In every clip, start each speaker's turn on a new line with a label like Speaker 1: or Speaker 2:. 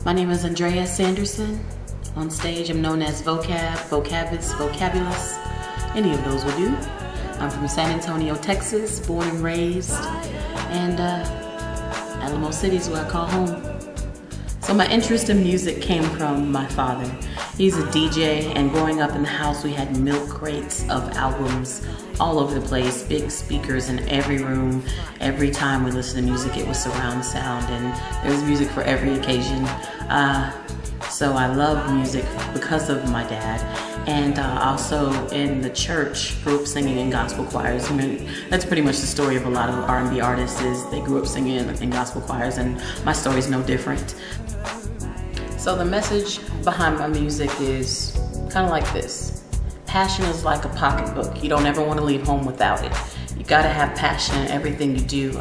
Speaker 1: My name is Andrea Sanderson. On stage, I'm known as Vocabulous, any of those will do. I'm from San Antonio, Texas, born and raised, and Alamo City is where I call home. So my interest in music came from my father. He's a DJ, and growing up in the house, we had milk crates of albums all over the place, big speakers in every room. Every time we listened to music, it was surround sound, and there was music for every occasion. So I love music because of my dad, and also in the church, grew up singing in gospel choirs. I mean, that's pretty much the story of a lot of R&B artists, is they grew up singing in gospel choirs, and my story is no different. So the message behind my music is kind of like this. Passion is like a pocketbook. You don't ever want to leave home without it. You gotta have passion in everything you do.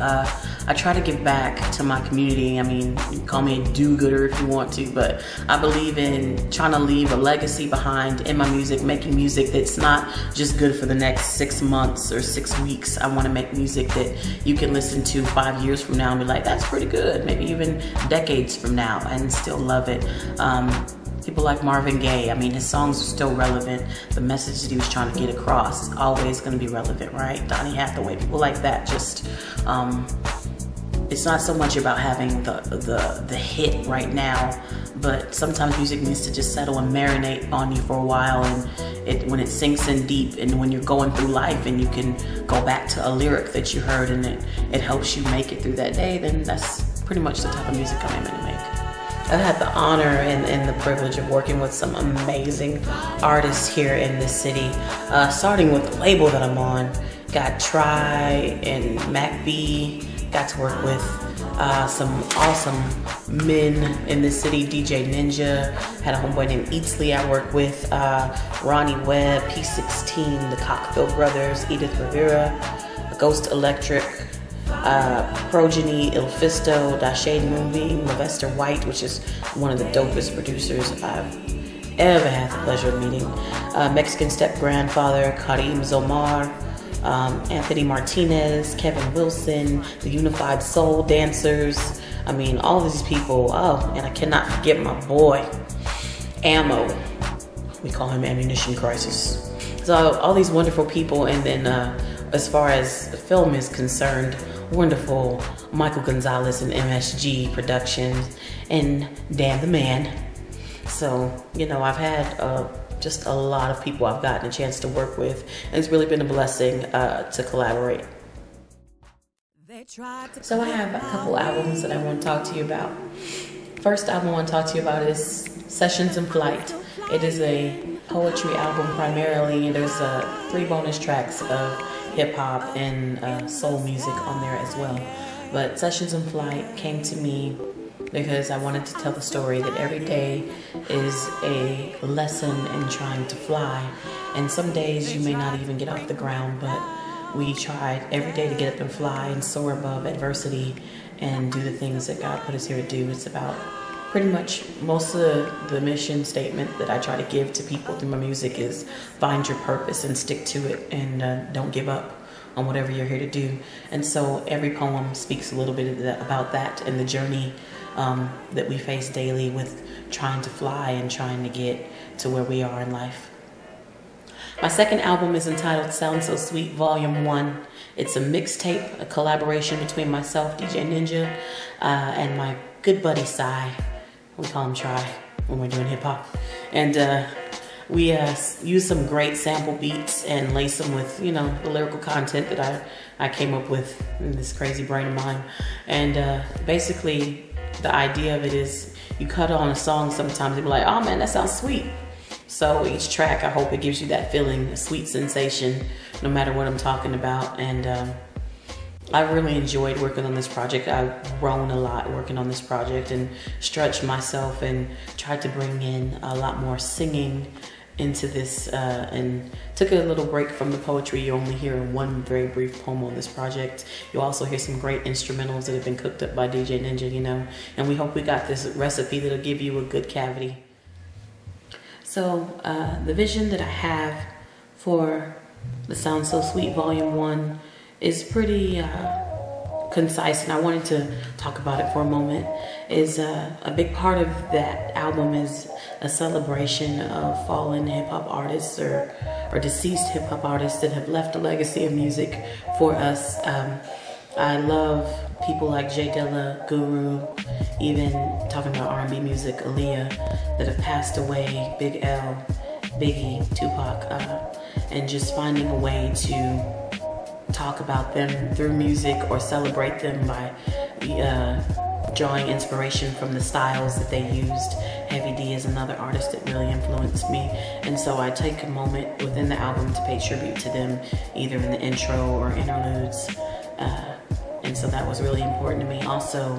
Speaker 1: I try to give back to my community. I mean, you can call me a do-gooder if you want to, but I believe in trying to leave a legacy behind in my music, making music that's not just good for the next 6 months or 6 weeks. I want to make music that you can listen to 5 years from now and be like, that's pretty good, maybe even decades from now, and still love it. People like Marvin Gaye, I mean, his songs are still relevant. The message that he was trying to get across is always going to be relevant, right? Donny Hathaway, people like that. Just, it's not so much about having the hit right now, but sometimes music needs to just settle and marinate on you for a while, and when it sinks in deep, and when you're going through life and you can go back to a lyric that you heard and it helps you make it through that day, then that's pretty much the type of music I'm aiming to make. I've had the honor and the privilege of working with some amazing artists here in this city, starting with the label that I'm on. Got Try and Mac B. Got to work with some awesome men in this city. DJ Ninja, had a homeboy named Eatsley I worked with, Ronnie Webb, P16, the Cockfield brothers, Edith Rivera, Ghost Electric, Progeny, Ilfisto, Dashae Moonbeam, Levester White, which is one of the dopest producers I've ever had the pleasure of meeting, Mexican Step Grandfather, Karim Zomar, Anthony Martinez, Kevin Wilson, the Unified Soul Dancers. I mean, all of these people. Oh, and I cannot forget my boy, Ammo. We call him Ammunition Crisis. So all these wonderful people, and then as far as film is concerned, wonderful Michael Gonzalez and MSG Productions, and Dan the Man. So, you know, I've had just a lot of people I've gotten a chance to work with, and it's really been a blessing to collaborate. So I have a couple albums that I want to talk to you about. First album I want to talk to you about is Sessions in Flight. It is a poetry album primarily, and there's 3 bonus tracks of hip-hop and soul music on there as well. But Sessions in Flight came to me because I wanted to tell the story that every day is a lesson in trying to fly. And some days you may not even get off the ground, but we tried every day to get up and fly and soar above adversity and do the things that God put us here to do. It's about pretty much most of the mission statement that I try to give to people through my music is find your purpose and stick to it, and don't give up on whatever you're here to do. And so every poem speaks a little bit of about that and the journey that we face daily with trying to fly and trying to get to where we are in life. My second album is entitled Sound So Sweet Volume 1. It's a mixtape, a collaboration between myself, DJ Ninja, and my good buddy Psy. We call him Try when we're doing hip hop. And we use some great sample beats and lace them with, you know, the lyrical content that I came up with in this crazy brain of mine. And basically, the idea of it is you cut on a song sometimes and be like, oh man, that sounds sweet. So each track, I hope it gives you that feeling, a sweet sensation, no matter what I'm talking about. And I really enjoyed working on this project. I've grown a lot working on this project and stretched myself and tried to bring in a lot more singing into this, and took a little break from the poetry. You only hear one very brief poem on this project. You'll also hear some great instrumentals that have been cooked up by DJ Ninja, you know, and we hope we got this recipe that'll give you a good cavity. So the vision that I have for the Sound So Sweet Volume 1 is pretty concise, and I wanted to talk about it for a moment. Is a big part of that album is a celebration of fallen hip-hop artists or deceased hip-hop artists that have left a legacy of music for us. I love people like J Dilla, Guru, even talking about R&B music, R.E.A.L, that have passed away, Big L, Biggie, Tupac, and just finding a way to talk about them through music or celebrate them by drawing inspiration from the styles that they used. Heavy D is another artist that really influenced me, and so I take a moment within the album to pay tribute to them, either in the intro or interludes, and so that was really important to me. Also,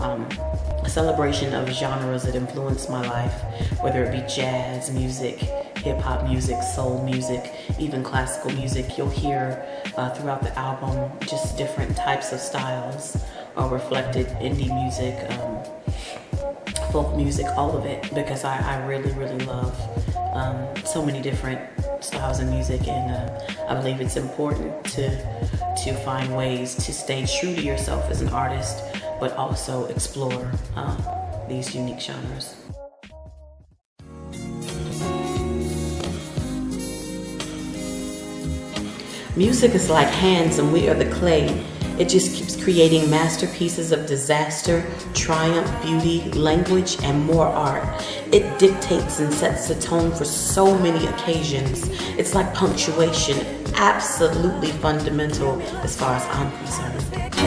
Speaker 1: a celebration of genres that influenced my life, whether it be jazz music, hip-hop music, soul music, even classical music. You'll hear throughout the album just different types of styles are reflected, indie music, folk music, all of it, because I really, really love so many different styles of music, and I believe it's important to find ways to stay true to yourself as an artist, but also explore these unique genres. Music is like hands and we are the clay. It just keeps creating masterpieces of disaster, triumph, beauty, language, and more art. It dictates and sets the tone for so many occasions. It's like punctuation, absolutely fundamental as far as I'm concerned.